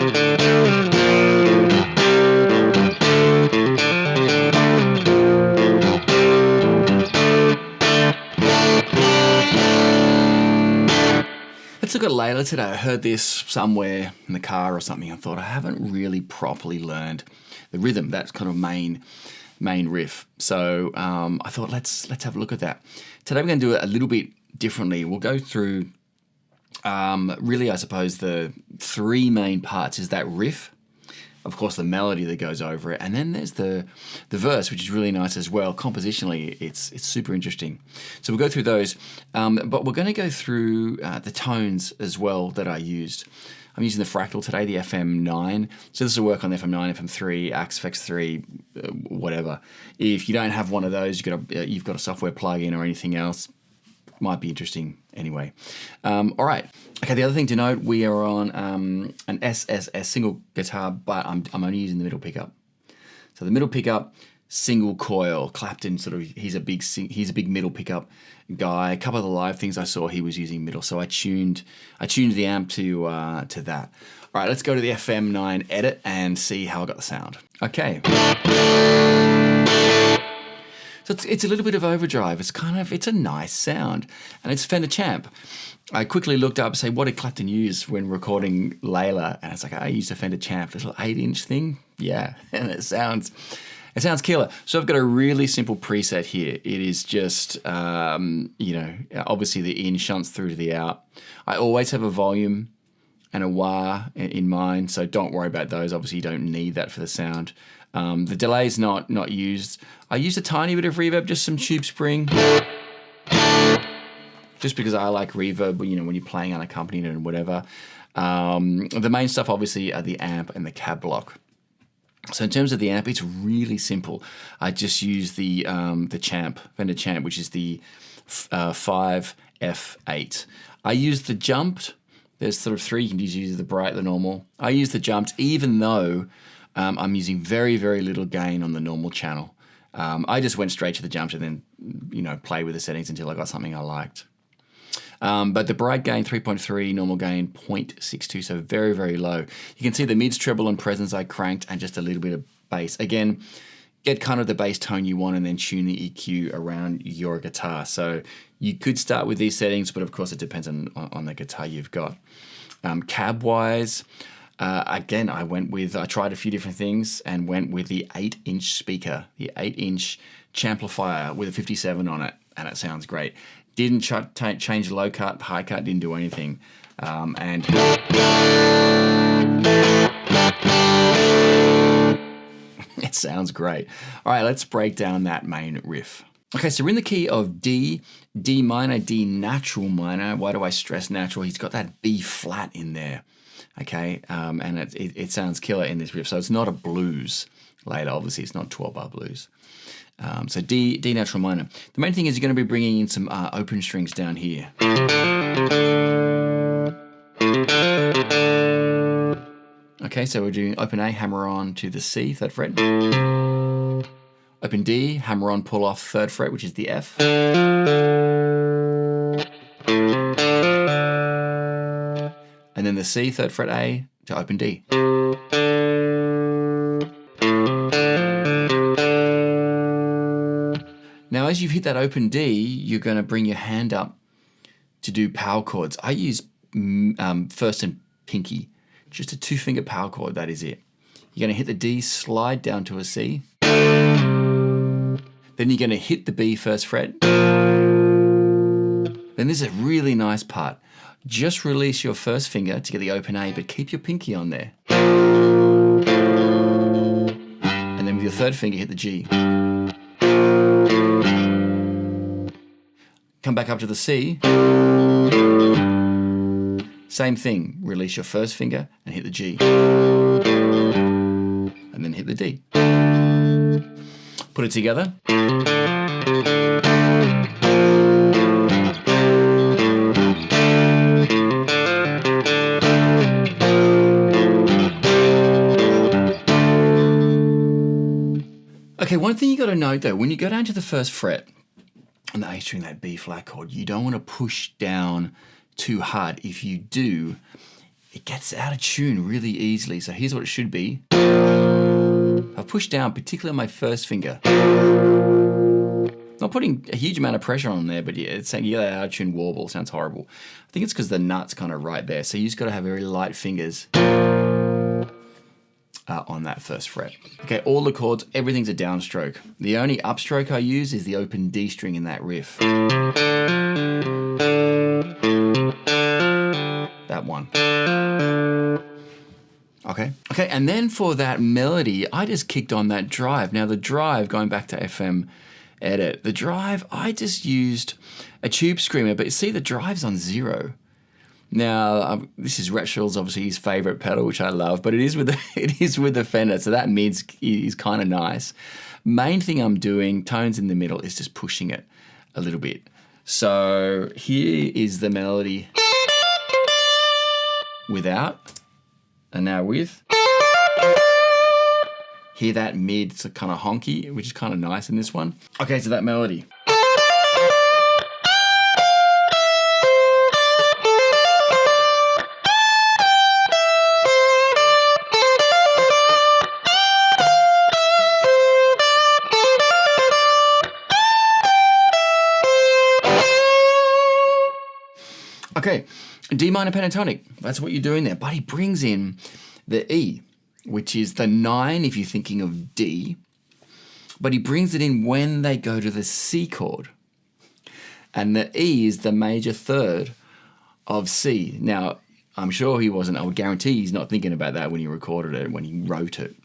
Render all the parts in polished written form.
Let's look at Layla today. I heard this somewhere in the car or something. I thought I haven't really properly learned the rhythm, that's kind of main riff. So I thought let's have a look at that. Today we're going to do it a little bit differently. We'll go through really, I suppose, the three main parts is that riff, of course, the melody that goes over it, and then there's the verse, which is really nice as well. Compositionally, it's super interesting. So we'll go through those, but we're going to go through the tones as well that I used. I'm using the fractal today, the FM9. So this will work on the FM9, FM3, FX3, whatever. If you don't have one of those, you've got a software plugin or anything else, might be interesting anyway. All right. Okay, the other thing to note, we are on an SSS single guitar, but I'm only using the middle pickup. So the middle pickup, single coil. Clapton he's a big middle pickup guy. A couple of the live things I saw, he was using middle, so I tuned the amp to that. All right, let's go to the FM9 edit and see how I got the sound. Okay. So it's a little bit of overdrive. It's a nice sound, and it's Fender Champ. I quickly looked up, say, what did Clapton use when recording Layla? And it's like, I used a Fender Champ, little 8-inch thing. Yeah, and it sounds killer. So I've got a really simple preset here. It is just, obviously the in shunts through to the out. I always have a volume and a wah in mind, so don't worry about those. Obviously, you don't need that for the sound. The delay's not used. I used a tiny bit of reverb, just some tube spring, just because I like reverb, when you're playing unaccompanied and whatever. The main stuff, obviously, are the amp and the cab block. So in terms of the amp, it's really simple. I just use the Champ, Fender Champ, which is the 5F8. I use the jumped. There's sort of three. You can just use the bright, the normal. I use the jumped, even though I'm using very, very little gain on the normal channel. I just went straight to the jumped and then, play with the settings until I got something I liked. But the bright gain 3.3, normal gain 0.62, so very, very low. You can see the mids, treble, and presence I cranked, and just a little bit of bass. Again, get kind of the bass tone you want and then tune the EQ around your guitar. So you could start with these settings, but of course it depends on the guitar you've got. Cab-wise, again, I tried a few different things and went with the 8-inch speaker, the 8-inch Champlifier with a 57 on it, and it sounds great. Didn't change low cut, high cut, didn't do anything. And it sounds great. All right, let's break down that main riff. Okay, so we're in the key of D, D minor, D natural minor. Why do I stress natural? He's got that B flat in there. Okay, and it sounds killer in this riff. So it's not a blues. Later, obviously, it's not 12-bar blues. So D natural minor. The main thing is you're going to be bringing in some open strings down here. Okay, so we're doing open A, hammer on to the C, 3rd fret. Open D, hammer on, pull off, 3rd fret, which is the F. And then the C, 3rd fret A to open D. Now, as you've hit that open D, you're going to bring your hand up to do power chords. I use first and pinky, just a 2-finger power chord, that is it. You're going to hit the D, slide down to a C. Then you're going to hit the B 1st fret. Then there's a really nice part. Just release your 1st finger to get the open A, but keep your pinky on there. And then with your 3rd finger, hit the G. Come back up to the C. Same thing. Release your 1st finger and hit the G. And then hit the D. Put it together. Okay, one thing you got to note though, when you go down to the 1st fret on the A string, that B flat chord, you don't want to push down too hard. If you do, it gets out of tune really easily. So here's what it should be. I've pushed down, particularly on my first finger. Not putting a huge amount of pressure on there, but yeah, it's saying you get that out of tune warble. Sounds horrible. I think it's because the nut's kind of right there. So you just got to have very light fingers on that first fret. Okay, all the chords, everything's a downstroke. The only upstroke I use is the open D string in that riff. That one. Okay, and then for that melody, I just kicked on that drive. Now the drive, going back to FM edit, the drive, I just used a tube screamer, but you see the drive's on 0. Now, this is Rachel's obviously his favorite pedal, which I love, but it is with the Fender, so that mid is kind of nice. Main thing I'm doing, tones in the middle, is just pushing it a little bit. So here is the melody without, and now with. Hear that mid, it's kind of honky, which is kind of nice in this one. Okay, so that melody. Okay, D minor pentatonic, that's what you're doing there. But he brings in the E, which is the 9 if you're thinking of D, but he brings it in when they go to the C chord. And the E is the major third of C. Now, I'm sure he wasn't, I would guarantee he's not thinking about that when he recorded it, when he wrote it.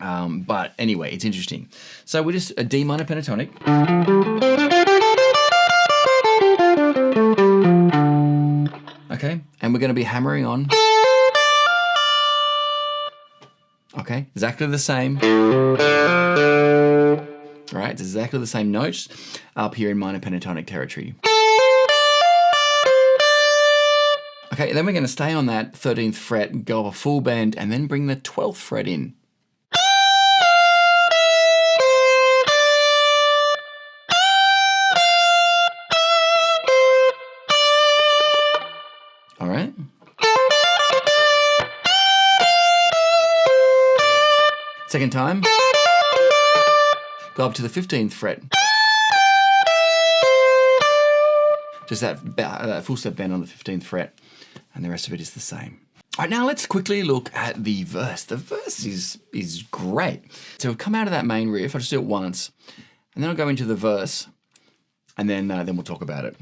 But anyway, it's interesting. So we're just a D minor pentatonic. Okay, and we're going to be hammering on. Okay, exactly the same. All right, it's exactly the same notes up here in minor pentatonic territory. Okay, then we're going to stay on that 13th fret, go up a full bend, and then bring the 12th fret in. All right. Second time. Go up to the 15th fret. Just that full step bend on the 15th fret, and the rest of it is the same. All right, now let's quickly look at the verse. The verse is great. So we've come out of that main riff. I'll just do it once, and then I'll go into the verse, and then we'll talk about it.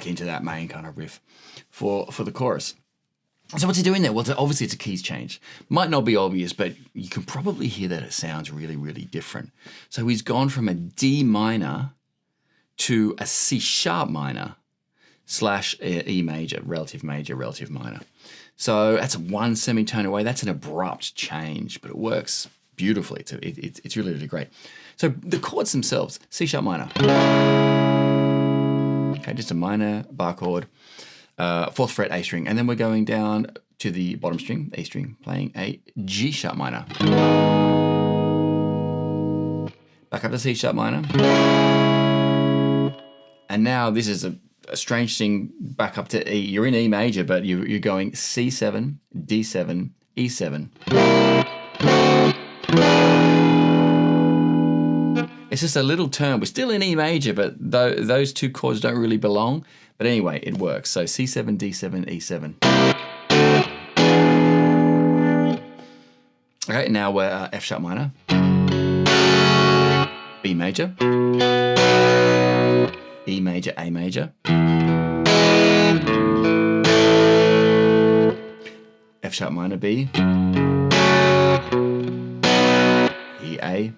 Into that main kind of riff for the chorus. So what's he doing there? Well, obviously it's a keys change. Might not be obvious, but you can probably hear that it sounds really, really different. So he's gone from a D minor to a C sharp minor / E major, relative minor. So that's one semitone away. That's an abrupt change, but it works beautifully. It's really, really great. So the chords themselves, C sharp minor. Okay, just a minor bar chord, 4th fret A string, and then we're going down to the bottom string, A string, playing a G sharp minor. Back up to C sharp minor. And now this is a strange thing, back up to E. You're in E major, but you're going C7, D7, E7. It's just a little turn. We're still in E major, but those two chords don't really belong. But anyway, it works. So C7, D7, E7. Okay, now we're F sharp minor, B major, E major, A major, F sharp minor, B, E, A,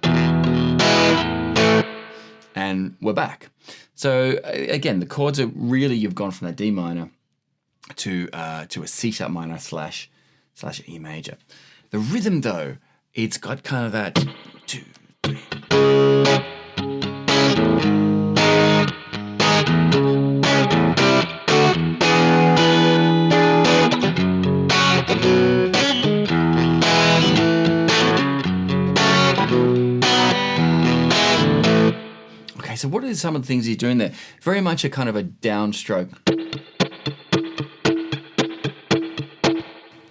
and we're back. So again, the chords are really, you've gone from that D minor to a C sharp minor / E major. The rhythm though, it's got kind of that 2, 3. Okay, so what are some of the things he's doing there? Very much a kind of a downstroke.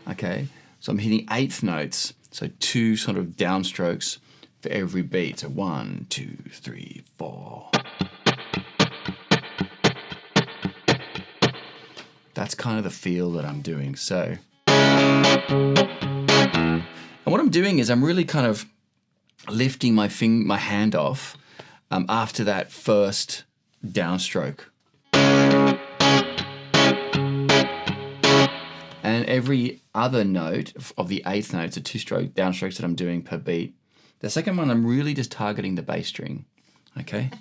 Okay, so I'm hitting eighth notes, so 2 sort of downstrokes for every beat. So 1, 2, 3, 4. That's kind of the feel that I'm doing. So, and what I'm doing is I'm really kind of lifting my hand off after that first downstroke. And every other note of the eighth note, so 2 downstrokes that I'm doing per beat. The second one, I'm really just targeting the bass string, okay?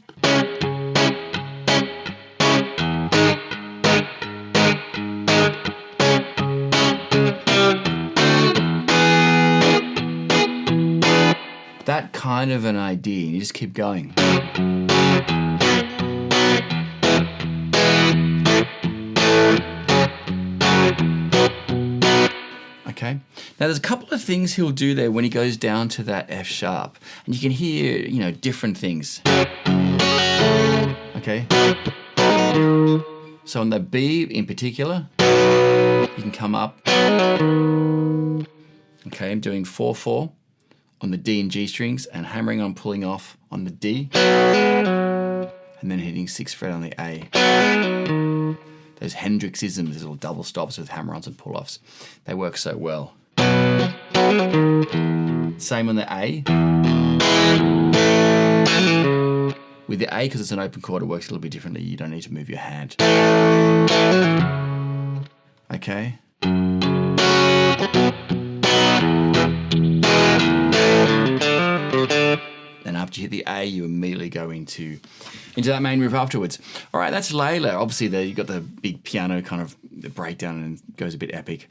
That kind of an idea, you just keep going. Okay. Now there's a couple of things he'll do there when he goes down to that F sharp, and you can hear, different things. Okay. So on the B in particular, you can come up. Okay, I'm doing 4/4 on the D and G strings and hammering on pulling off on the D, and then hitting 6th fret on the A. Those Hendrixisms, those little double stops with hammer-ons and pull-offs, they work so well. Same on the A. With the A, because it's an open chord, it works a little bit differently. You don't need to move your hand. Okay. Then after you hit the A, you immediately go into that main riff afterwards. All right, that's Layla. Obviously, there you've got the big piano kind of breakdown and goes a bit epic.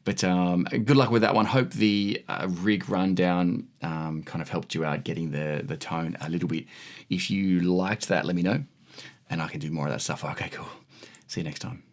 But good luck with that one. Hope the rig rundown kind of helped you out getting the tone a little bit. If you liked that, let me know, and I can do more of that stuff. Okay, cool. See you next time.